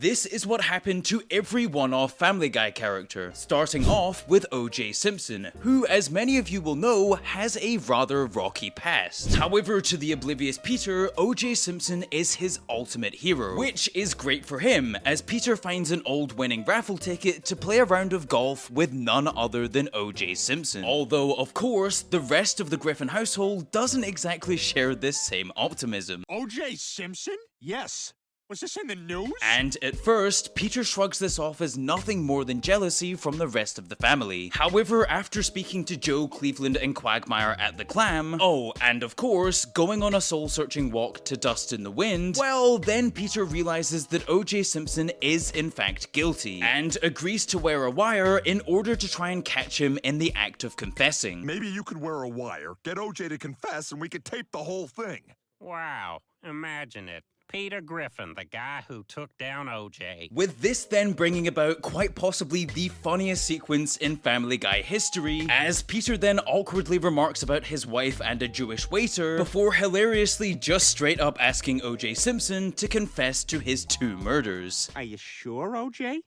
This is what happened to every one-off Family Guy character, starting off with O.J. Simpson, who, as many of you will know, has a rather rocky past. However, to the oblivious Peter, O.J. Simpson is his ultimate hero, which is great for him, as Peter finds an old winning raffle ticket to play a round of golf with none other than O.J. Simpson. Although, of course, the rest of the Griffin household doesn't exactly share this same optimism. O.J. Simpson? Yes. Was this in the news? And at first, Peter shrugs this off as nothing more than jealousy from the rest of the family. However, after speaking to Joe, Cleveland, and Quagmire at the Clam, oh, and of course, going on a soul-searching walk to Dust in the Wind, well, then Peter realizes that O.J. Simpson is in fact guilty, and agrees to wear a wire in order to try and catch him in the act of confessing. Maybe you could wear a wire, get O.J. to confess, and we could tape the whole thing. Wow, imagine it. Peter Griffin, the guy who took down O.J. With this then bringing about quite possibly the funniest sequence in Family Guy history, as Peter then awkwardly remarks about his wife and a Jewish waiter, before hilariously just straight up asking O.J. Simpson to confess to his 2 murders. Are you sure, O.J.?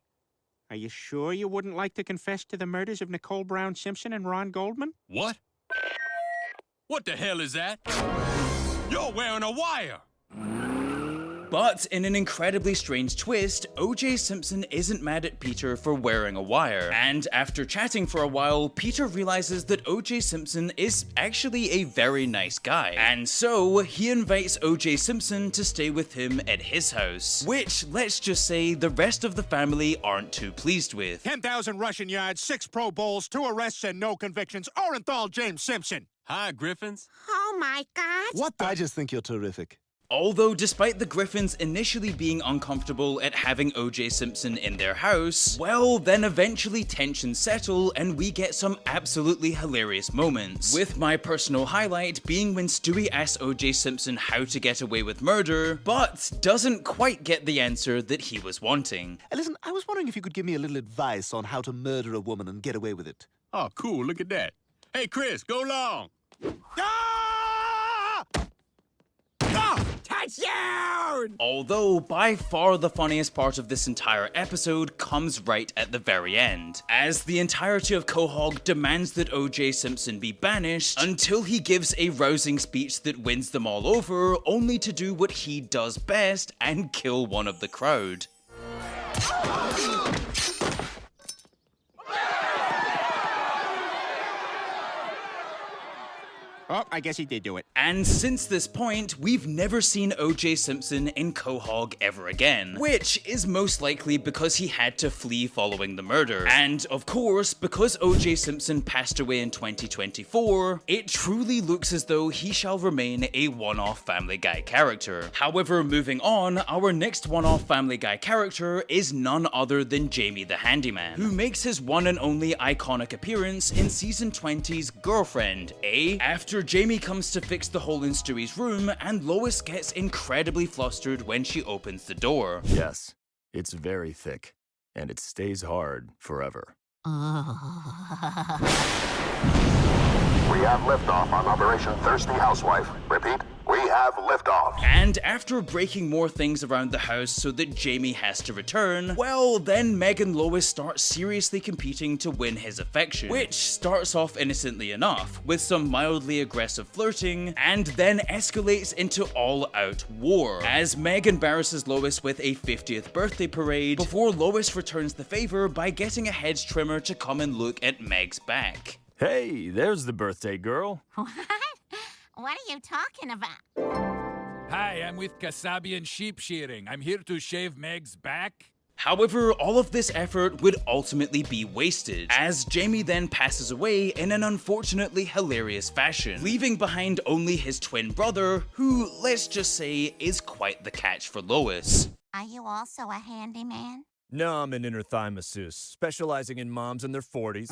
Are you sure you wouldn't like to confess to the murders of Nicole Brown Simpson and Ron Goldman? What? What the hell is that? You're wearing a wire! But in an incredibly strange twist, O.J. Simpson isn't mad at Peter for wearing a wire, and after chatting for a while, Peter realizes that O.J. Simpson is actually a very nice guy, and so he invites O.J. Simpson to stay with him at his house, which, let's just say, the rest of the family aren't too pleased with. 10,000 rushing yards, 6 Pro Bowls, 2 arrests, and no convictions. Orenthal James Simpson. Hi, Griffins. Oh my God. What the? I just think you're terrific. Although, despite the Griffins initially being uncomfortable at having O.J. Simpson in their house, well, then eventually tensions settle and we get some absolutely hilarious moments. With my personal highlight being when Stewie asks O.J. Simpson how to get away with murder, but doesn't quite get the answer that he was wanting. Listen, I was wondering if you could give me a little advice on how to murder a woman and get away with it. Oh, cool, look at that. Hey, Chris, go long. Ah! Ah! Touchdown! Although, by far the funniest part of this entire episode comes right at the very end, as the entirety of Quahog demands that O.J. Simpson be banished until he gives a rousing speech that wins them all over, only to do what he does best and kill one of the crowd. Oh, I guess he did do it. And since this point, we've never seen O.J. Simpson in Quahog ever again, which is most likely because he had to flee following the murder. And of course, because O.J. Simpson passed away in 2024, it truly looks as though he shall remain a one-off Family Guy character. However, moving on, our next one-off Family Guy character is none other than Jaime the Handyman, who makes his one and only iconic appearance in Season 20's Girlfriend, after Jaime comes to fix the hole in Stewie's room, and Lois gets incredibly flustered when she opens the door. Yes, it's very thick, and it stays hard forever. Oh. We have liftoff on Operation Thirsty Housewife. Repeat, we have liftoff. And after breaking more things around the house so that Jaime has to return, well, then Meg and Lois start seriously competing to win his affection, which starts off innocently enough, with some mildly aggressive flirting, and then escalates into all-out war, as Meg embarrasses Lois with a 50th birthday parade, before Lois returns the favor by getting a hedge trimmer to come and look at Meg's back. Hey, there's the birthday girl. What? What are you talking about? Hi, I'm with Kasabian Sheep Shearing. I'm here to shave Meg's back. However, all of this effort would ultimately be wasted, as Jaime then passes away in an unfortunately hilarious fashion, leaving behind only his twin brother, who, let's just say, is quite the catch for Lois. Are you also a handyman? No, I'm an inner thigh masseuse, specializing in moms in their 40s.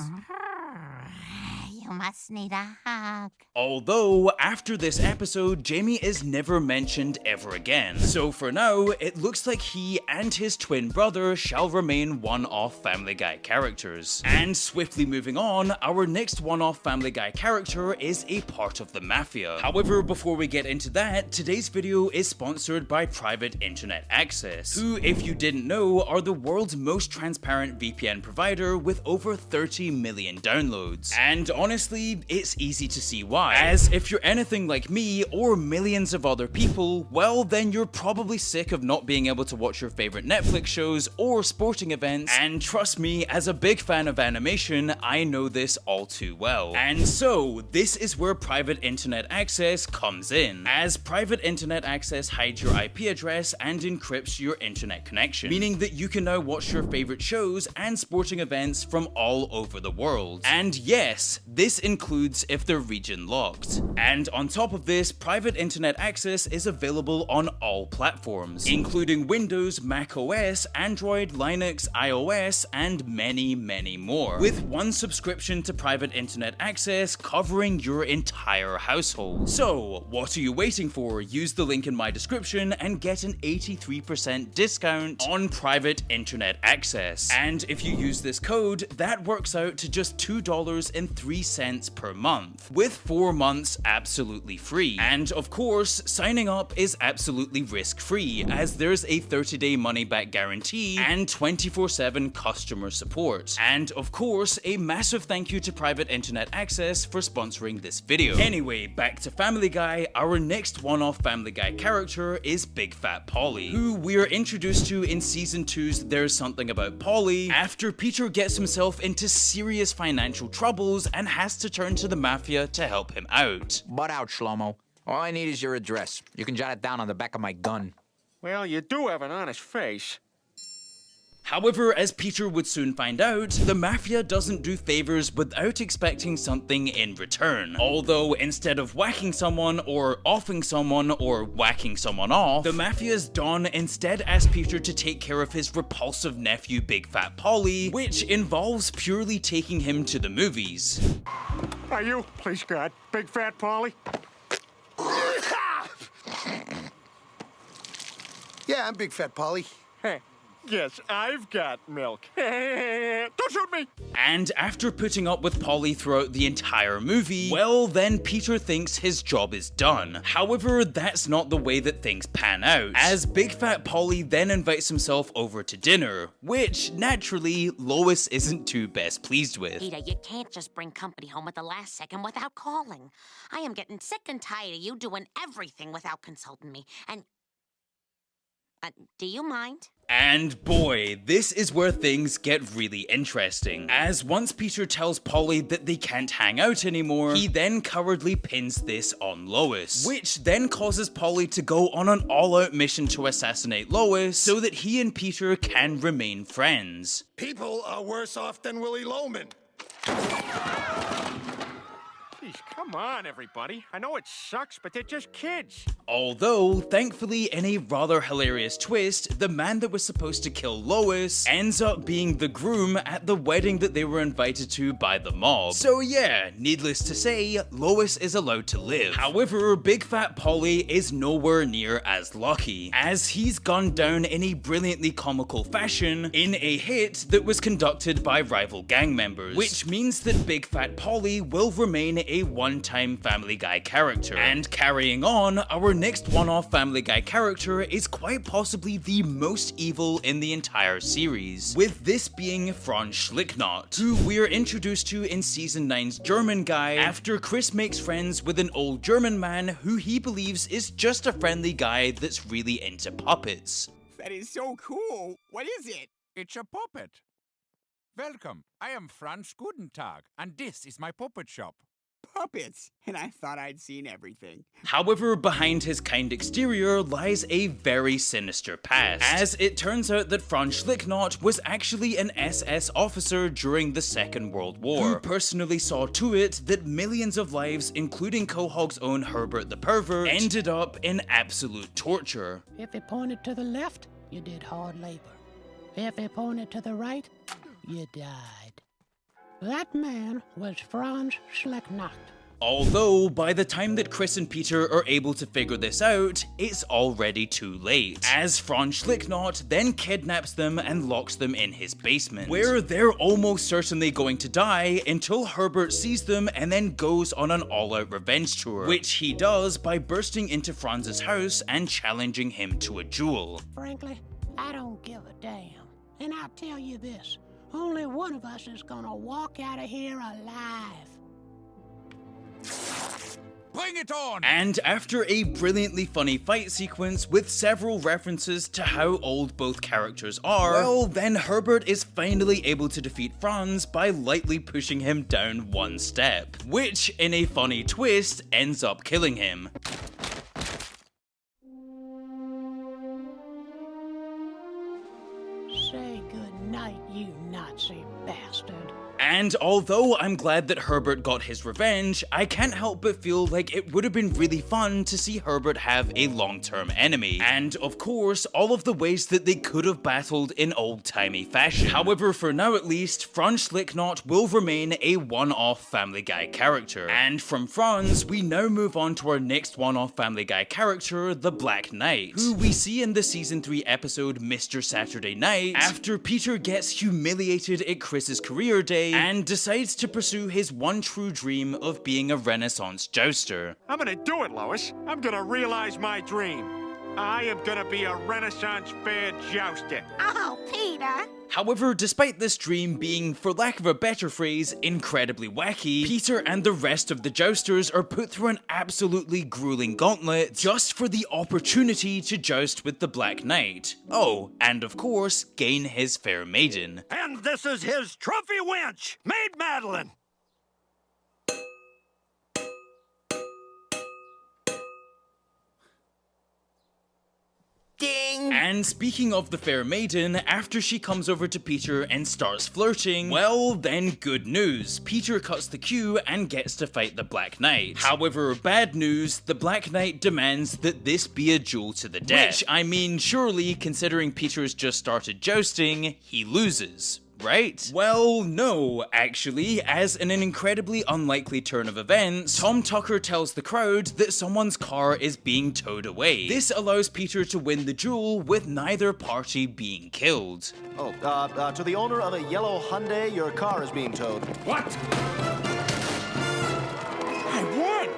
You You must need a hug. Although, after this episode, Jamie is never mentioned ever again. So for now, it looks like he and his twin brother shall remain one-off Family Guy characters. And swiftly moving on, our next one-off Family Guy character is a part of the Mafia. However, before we get into that, today's video is sponsored by Private Internet Access, who, if you didn't know, are the world's most transparent VPN provider with over 30 million downloads. And honestly, it's easy to see why, as if you're anything like me or millions of other people, well then you're probably sick of not being able to watch your favorite Netflix shows or sporting events, and trust me, as a big fan of animation, I know this all too well. And so, this is where Private Internet Access comes in, as Private Internet Access hides your IP address and encrypts your internet connection, meaning that you can now watch your favorite shows and sporting events from all over the world. And yes, this includes if they're region locked. And on top of this, Private Internet Access is available on all platforms, including Windows, Mac OS, Android, Linux, iOS, and many, many more, with one subscription to Private Internet Access covering your entire household. So, what are you waiting for? Use the link in my description and get an 83% discount on Private Internet Access. And if you use this code, that works out to just $2.03 per month, with 4 months absolutely free. And of course, signing up is absolutely risk-free, as there's a 30-day money-back guarantee and 24/7 customer support. And of course, a massive thank you to Private Internet Access for sponsoring this video. Anyway, back to Family Guy. Our next one-off Family Guy character is Big Fat Polly, who we're introduced to in Season 2's There's Something About Polly after Peter gets himself into serious financial troubles and has to turn to the Mafia to help him out. Butt out, Shlomo. All I need is your address. You can jot it down on the back of my gun. Well, you do have an honest face. However, as Peter would soon find out, the Mafia doesn't do favors without expecting something in return. Although, instead of whacking someone, or offing someone, or whacking someone off, the Mafia's Don instead asks Peter to take care of his repulsive nephew Big Fat Polly, which involves purely taking him to the movies. Are you, please God, Big Fat Polly? Yeah, I'm Big Fat Polly. Hey. Yes, I've got milk. Don't shoot me! And after putting up with Polly throughout the entire movie, well then Peter thinks his job is done. However, that's not the way that things pan out, as Big Fat Polly then invites himself over to dinner, which, naturally, Lois isn't too best pleased with. Peter, you can't just bring company home at the last second without calling. I am getting sick and tired of you doing everything without consulting me, and... do you mind? And boy, this is where things get really interesting, as once Peter tells Polly that they can't hang out anymore, he then cowardly pins this on Lois, which then causes Polly to go on an all-out mission to assassinate Lois so that he and Peter can remain friends. People are worse off than Willie Loman. Jeez, come on, everybody. I know it sucks, but they're just kids. Although, thankfully, in a rather hilarious twist, the man that was supposed to kill Lois ends up being the groom at the wedding that they were invited to by the mob. So yeah, needless to say, Lois is allowed to live. However, Big Fat Polly is nowhere near as lucky, as he's gunned down in a brilliantly comical fashion in a hit that was conducted by rival gang members, which means that Big Fat Polly will remain a one-time Family Guy character. And carrying on, our next one-off Family Guy character is quite possibly the most evil in the entire series, with this being Fran Slicknot, who we're introduced to in Season 9's German Guy after Chris makes friends with an old German man who he believes is just a friendly guy that's really into puppets. That is so cool. What is it? It's a puppet. Welcome. I am Franz Gutentag, and this is my puppet shop. Puppets, and I thought I'd seen everything. However, behind his kind exterior lies a very sinister past, as it turns out that Fran Slicknot was actually an SS officer during the Second World War, who personally saw to it that millions of lives, including Quahog's own Herbert the Pervert, ended up in absolute torture. If it pointed to the left, you did hard labor. If it pointed to the right, you died. That man was Fran Slicknot. Although, by the time that Chris and Peter are able to figure this out, it's already too late, as Fran Slicknot then kidnaps them and locks them in his basement, where they're almost certainly going to die until Herbert sees them and then goes on an all-out revenge tour, which he does by bursting into Franz's house and challenging him to a duel. Frankly, I don't give a damn. And I'll tell you this, only one of us is gonna walk out of here alive. Bring it on! And after a brilliantly funny fight sequence with several references to how old both characters are, well, then Herbert is finally able to defeat Franz by lightly pushing him down one step, which, in a funny twist, ends up killing him. Say goodnight, you Nazi bastard. And although I'm glad that Herbert got his revenge, I can't help but feel like it would have been really fun to see Herbert have a long-term enemy. And of course, all of the ways that they could have battled in old-timey fashion. However, for now at least, Fran Slicknot will remain a one-off Family Guy character. And from Franz, we now move on to our next one-off Family Guy character, the Black Knight, who we see in the Season 3 episode Mr. Saturday Night, after Peter gets humiliated at Chris's career day and decides to pursue his one true dream of being a Renaissance jouster. I'm gonna do it, Lois. I'm gonna realize my dream. I am gonna be a Renaissance fair jouster. Oh, Peter. However, despite this dream being, for lack of a better phrase, incredibly wacky, Peter and the rest of the jousters are put through an absolutely grueling gauntlet just for the opportunity to joust with the Black Knight. Oh, and of course, gain his fair maiden. And this is his trophy wench, Maid Madeline. Ding! And speaking of the fair maiden, after she comes over to Peter and starts flirting, well then good news, Peter cuts the queue and gets to fight the Black Knight. However, bad news, the Black Knight demands that this be a duel to the death. Which, I mean, surely, considering Peter's just started jousting, he loses. Right? Well, no, actually, as in an incredibly unlikely turn of events, Tom Tucker tells the crowd that someone's car is being towed away. This allows Peter to win the duel with neither party being killed. Oh, to the owner of a yellow Hyundai, your car is being towed. What? I won!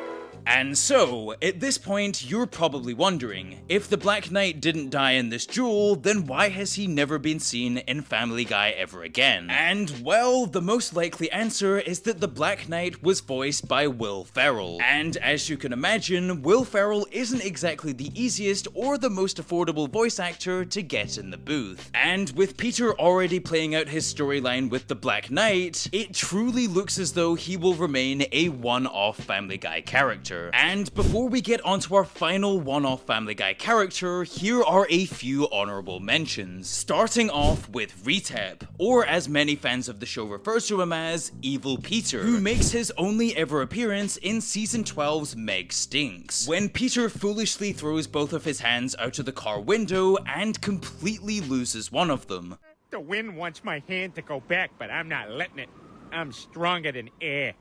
And so, at this point, you're probably wondering, if the Black Knight didn't die in this duel, then why has he never been seen in Family Guy ever again? And, well, the most likely answer is that the Black Knight was voiced by Will Ferrell. And as you can imagine, Will Ferrell isn't exactly the easiest or the most affordable voice actor to get in the booth. And with Peter already playing out his storyline with the Black Knight, it truly looks as though he will remain a one-off Family Guy character. And before we get onto our final one-off Family Guy character, here are a few honorable mentions. Starting off with Retita, or as many fans of the show refer to him as, Evil Peter, who makes his only ever appearance in Season 12's Meg Stinks, when Peter foolishly throws both of his hands out of the car window and completely loses one of them. The wind wants my hand to go back, but I'm not letting it. I'm stronger than air.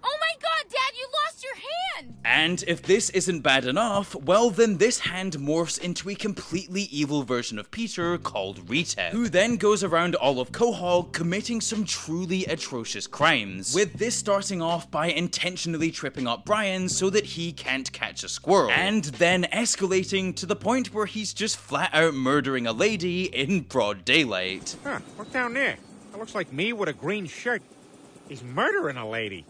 Oh my god, Dad, you lost your hand! And if this isn't bad enough, well then this hand morphs into a completely evil version of Peter called Retita, who then goes around all of Quahog committing some truly atrocious crimes, with this starting off by intentionally tripping up Brian so that he can't catch a squirrel, and then escalating to the point where he's just flat out murdering a lady in broad daylight. Huh, look down there. That looks like me with a green shirt. He's murdering a lady.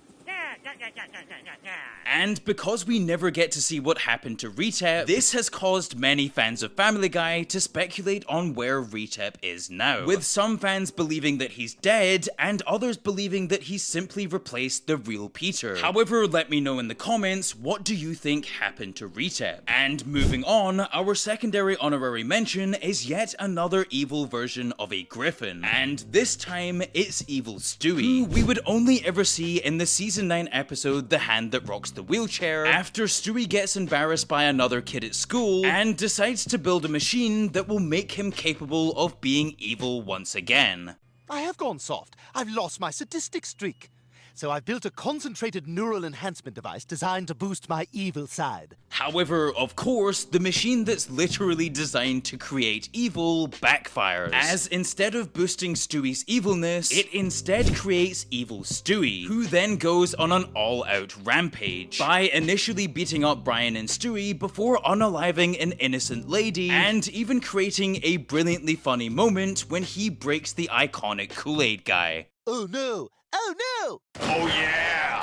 And because we never get to see what happened to Retita, this has caused many fans of Family Guy to speculate on where Retita is now, with some fans believing that he's dead, and others believing that he's simply replaced the real Peter. However, let me know in the comments, what do you think happened to Retita? And moving on, our secondary honorary mention is yet another evil version of a griffin, and this time it's Evil Stewie, who we would only ever see in the Season 9 episode The Hand That Rocks the Wheelchair, after Stewie gets embarrassed by another kid at school and decides to build a machine that will make him capable of being evil once again. I have gone soft. I've lost my sadistic streak. So I've built a concentrated neural enhancement device designed to boost my evil side. However, of course, the machine that's literally designed to create evil backfires, as instead of boosting Stewie's evilness, it instead creates evil Stewie, who then goes on an all-out rampage by initially beating up Brian and Stewie before unaliving an innocent lady, and even creating a brilliantly funny moment when he breaks the iconic Kool-Aid guy. Oh no! Oh no! Oh yeah!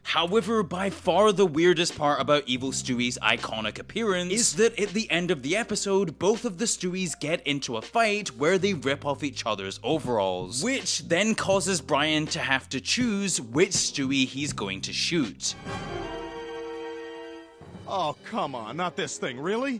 However, by far the weirdest part about Evil Stewie's iconic appearance is that at the end of the episode, both of the Stewies get into a fight where they rip off each other's overalls, which then causes Brian to have to choose which Stewie he's going to shoot. Oh, come on, not this thing, really?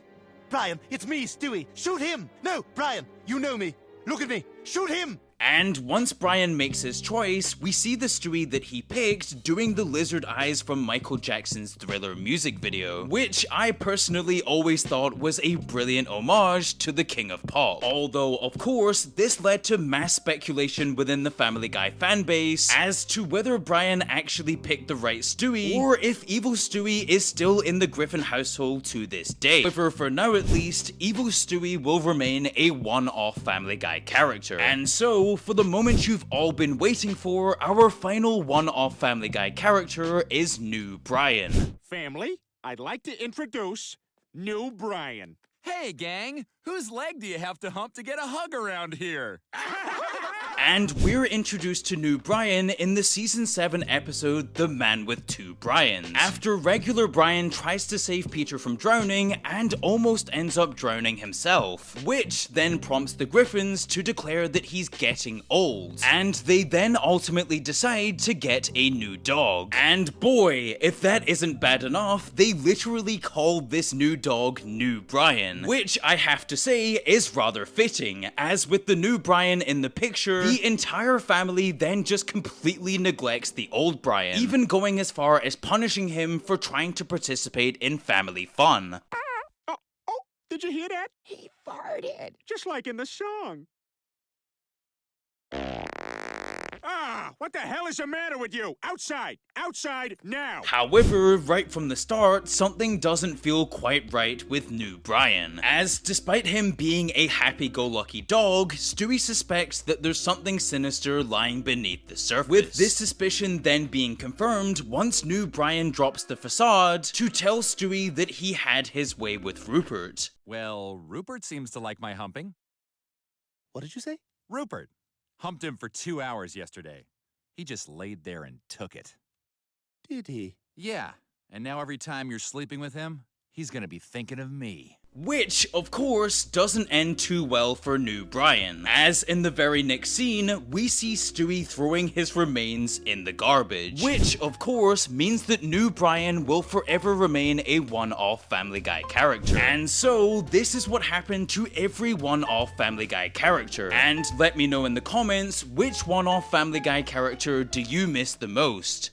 Brian, it's me, Stewie. Shoot him! No, Brian, you know me. Look at me. Shoot him! And once Brian makes his choice, we see the Stewie that he picked doing the lizard eyes from Michael Jackson's Thriller music video, which I personally always thought was a brilliant homage to the King of Pop. Although, of course, this led to mass speculation within the Family Guy fanbase as to whether Brian actually picked the right Stewie, or if Evil Stewie is still in the Griffin household to this day. However, for now at least, Evil Stewie will remain a one-off Family Guy character. And so, for the moment you've all been waiting for, our final one-off Family Guy character is New Brian. Family, I'd like to introduce New Brian. Hey, gang! Whose leg do you have to hump to get a hug around here? And we're introduced to New Brian in the Season 7 episode The Man with Two Brians, after regular Brian tries to save Peter from drowning and almost ends up drowning himself, which then prompts the Griffins to declare that he's getting old, and they then ultimately decide to get a new dog. And boy, if that isn't bad enough, they literally call this new dog New Brian, which I have to say is rather fitting, as with the New Brian in the picture, the entire family then just completely neglects the old Brian, even going as far as punishing him for trying to participate in family fun. Oh, did you hear that? He farted. Just like in the song. What the hell is the matter with you? Outside! Outside, now! However, right from the start, something doesn't feel quite right with New Brian, as despite him being a happy-go-lucky dog, Stewie suspects that there's something sinister lying beneath the surface, with this suspicion then being confirmed once New Brian drops the facade to tell Stewie that he had his way with Rupert. Well, Rupert seems to like my humping. What did you say? Rupert. Humped him for 2 hours yesterday. He just laid there and took it. Did he? Yeah, and now every time you're sleeping with him, he's gonna be thinking of me. Which, of course, doesn't end too well for New Brian, as in the very next scene, we see Stewie throwing his remains in the garbage. Which, of course, means that New Brian will forever remain a one-off Family Guy character. And so, this is what happened to every one-off Family Guy character. And let me know in the comments, which one-off Family Guy character do you miss the most?